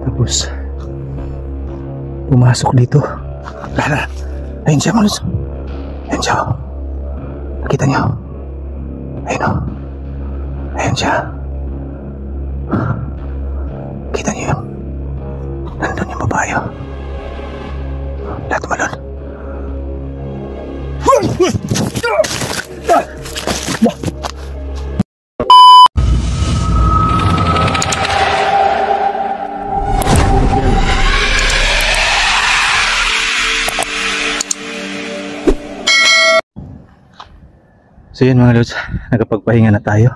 Tapos pumasok dito. Lara, ayun siya mga lods. Ayun siya. Nakita niyo? Ayun o. Ayun siya. Kita niyo yun? Nandun yung babae o. Lahat tumalon. So yun mga lods, nakapagpahinga na tayo.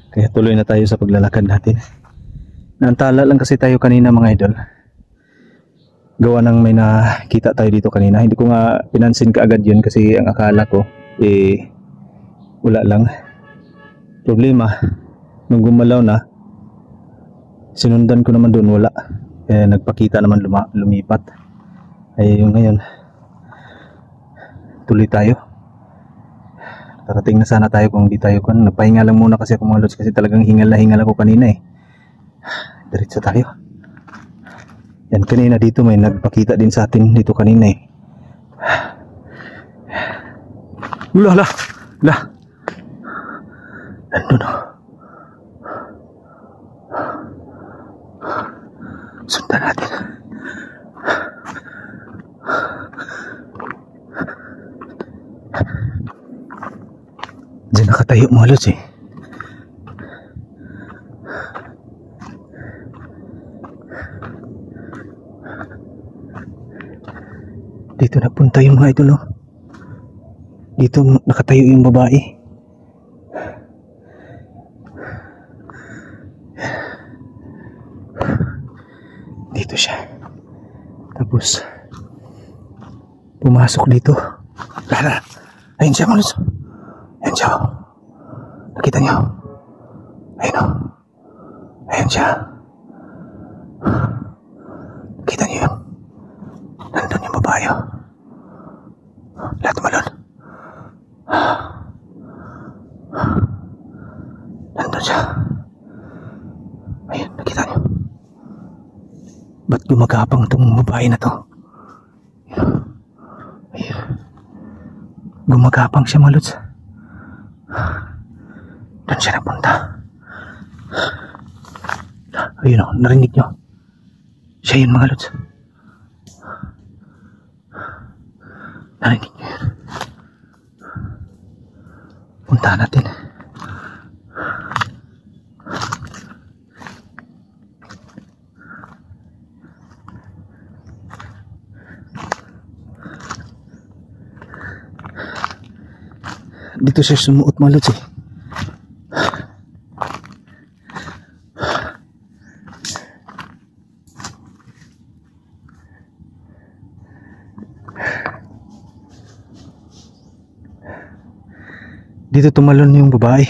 Kaya tuloy na tayo sa paglalakad natin. Naantala lang kasi tayo kanina mga idol. Gawa ng may nakita tayo dito kanina. Hindi ko nga pinansin kaagad yun kasi ang akala ko wala lang. Problema, nung gumalaw na, sinundan ko naman doon, wala. Kaya nagpakita naman lumipat. Ay yung ngayon, tuloy tayo. Tarating na sana tayo kung di tayo kan. Nagpahinga lang muna kasi ako mga lods kasi talagang hingal na hingal ako kanina eh. Diretso tayo. Yan kanina dito may nagpakita din sa atin dito kanina eh. Lah. Nandun o. Sundan natin. Diyan nakatayo mga lods eh. Dito napunta yung mga idol oh. Dito nakatayo yung babae. Dito siya. Tapos pumasok dito. Lara, ayun siya mga lods. Ayun siya. Nakita niyo? Ayun o. Ayun siya. Nakita niyo yun? Nandun yung babae o. Lahat tumalon. Nandun siya. Ayun, nakita niyo? Ba't gumagapang itong babae na to? Ayun. Gumagapang siya mga lods. Doon siya napunta. Ayun o, narinig nyo. Siya yun mga lods. Narinig nyo yun. Puntahan natin. Dito siya sumuot mga lods eh. Dito tumalon yung babae.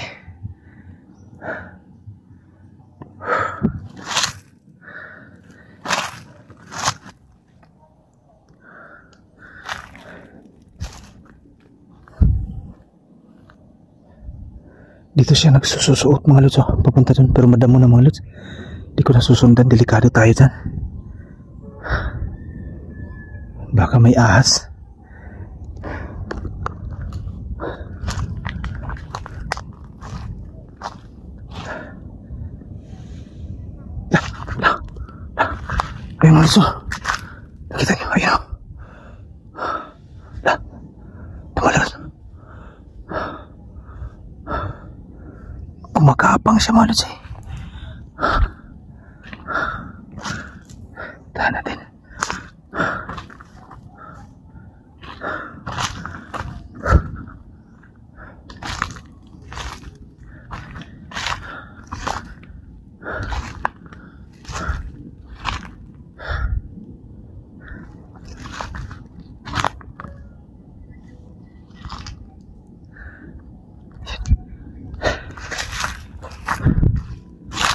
Dito siya nagsusuot mga lods oh. Papunta dun pero madamo na mga lods. Di ko nasusundan, delikado tayo dyan. Baka may ahas. Ayun mga lods oh. Nakita niyo, ayun oh. Tumalon. Kumakapang siya mga lods eh. Tahan natin.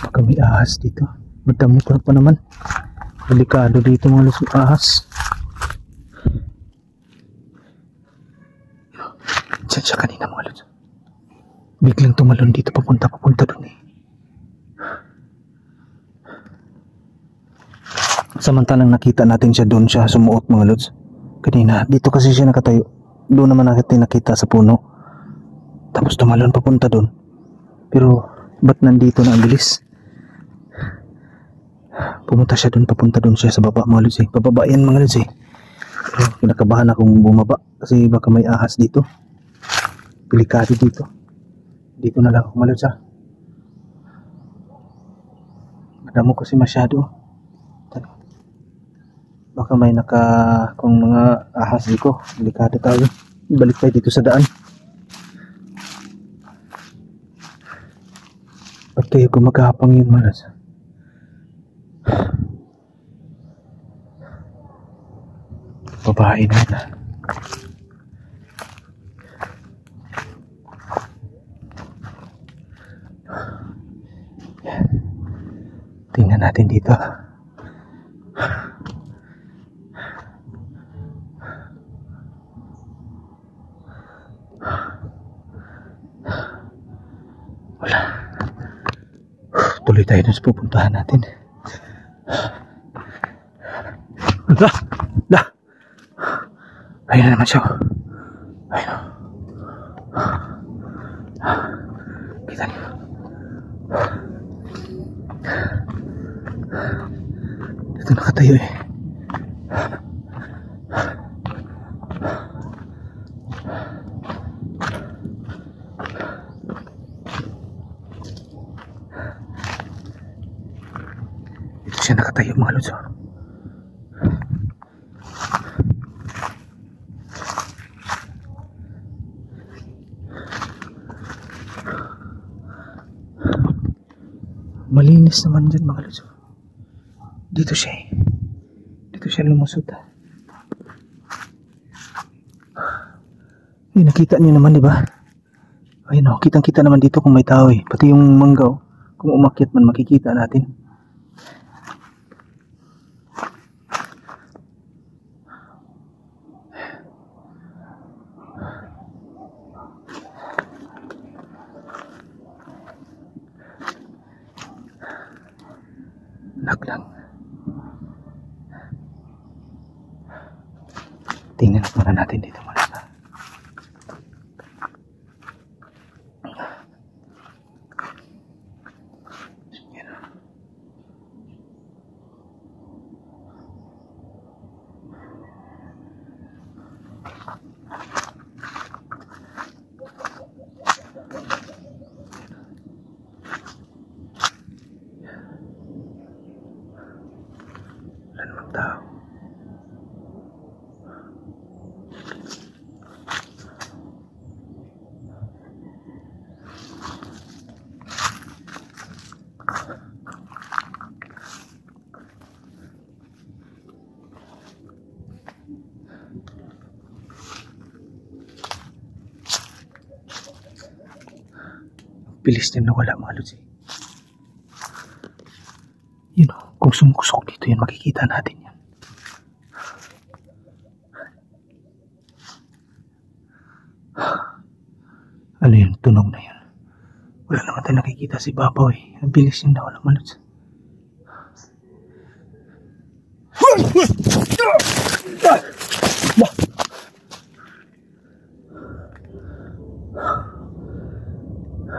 Baka may ahas dito. Madami pa naman. Delikado dito mga lods, ahas. Diyan siya kanina mga lods. Biglang tumalon dito papunta dun eh. Samantalang nakita natin siya doon siya sumuot mga lods. Kanina, dito kasi siya nakatayo. Doon naman natin nakita sa puno. Tapos tumalon papunta doon. Pero, ba't nandito na ang bilis? Pumunta siya doon, papunta doon siya sa baba mga lods eh. Pababa yan mga lods eh. Pero, kinakabahan akong bumaba kasi baka may ahas dito. Delikado dito. Dito na lang ako mga lods ah. Madamo kasi masyado. Baka may kung mga ahas dito. Delikado tayo. Balik tayo dito sa daan. Ba't kayo gumagapang yun malas? Babae na yun. Tingnan natin dito. Wala. Tuloy tayo dun sa pupuntahan natin. Dah! Ayun na naman siya. Ayun. Kita niyo. Dito nakatayo eh. Dito siya nakatayo mga lods. Malinis naman dyan mga lods. Dito siya eh. Dito siya lumusot. Eh, nakita niyo naman diba? Ayun o, kitang kita naman dito kung may tao eh. Pati yung manggaw. Kung umakyat man makikita natin. Anak lang. Tingnan muna natin dito muna. Wala namang tao. Bilis din na wala mga lods eh. Yun o, kung sumukusok dito yan, makikita natin yan. Ano yun, tunog na yun. Wala naman tayo nakikita si Babaw eh. Ang bilis yun na wala mga lods.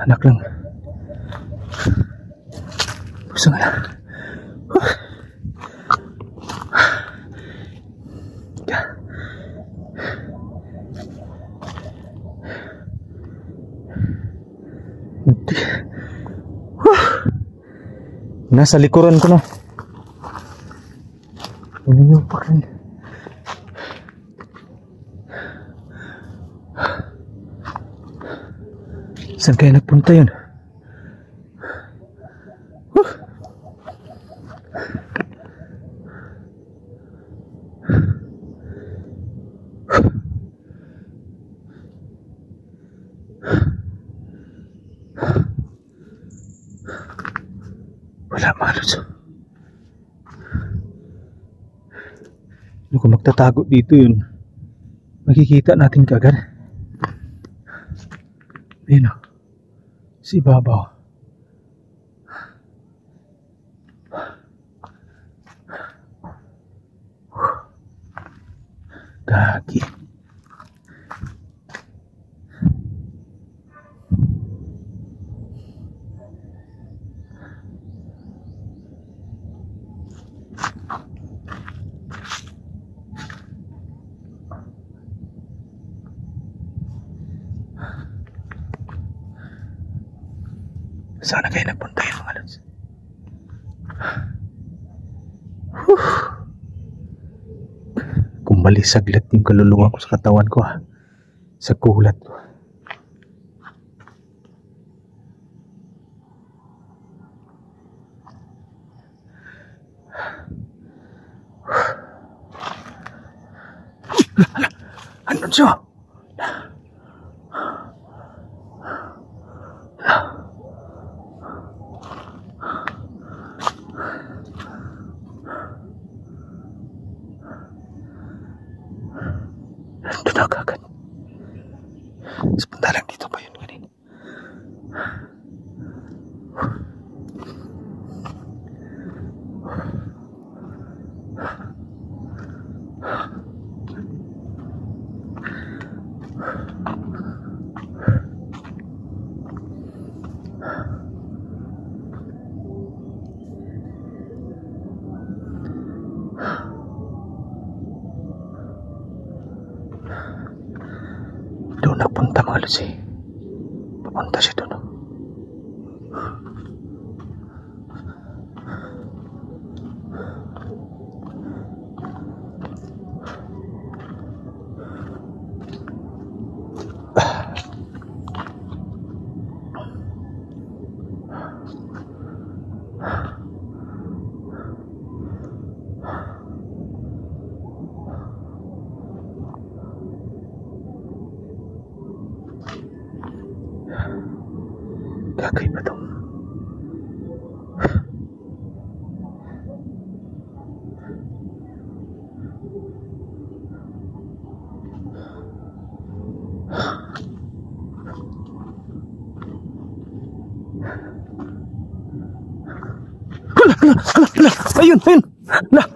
Anak lang. Puso nga lang. Nasa likuran ko na. Umiiyak rin. Saan kaya nagpunta yun? Wala mga lods. Kung magtatago dito yun, makikita natin kagad. Ayun o. Si Babaw. Saan na kayo nagpunta yun mga lods? Whew. Kumbali saglit yung kaluluwa ko sa katawan ko ha. Sa kulat ko. Ano siya? Ito na kagad. Punta lang dito pa yun kanina. Doon nagpunta mga lods eh. Papunta siya doon. Gagay ba ito? Hala! Ayun! Hala!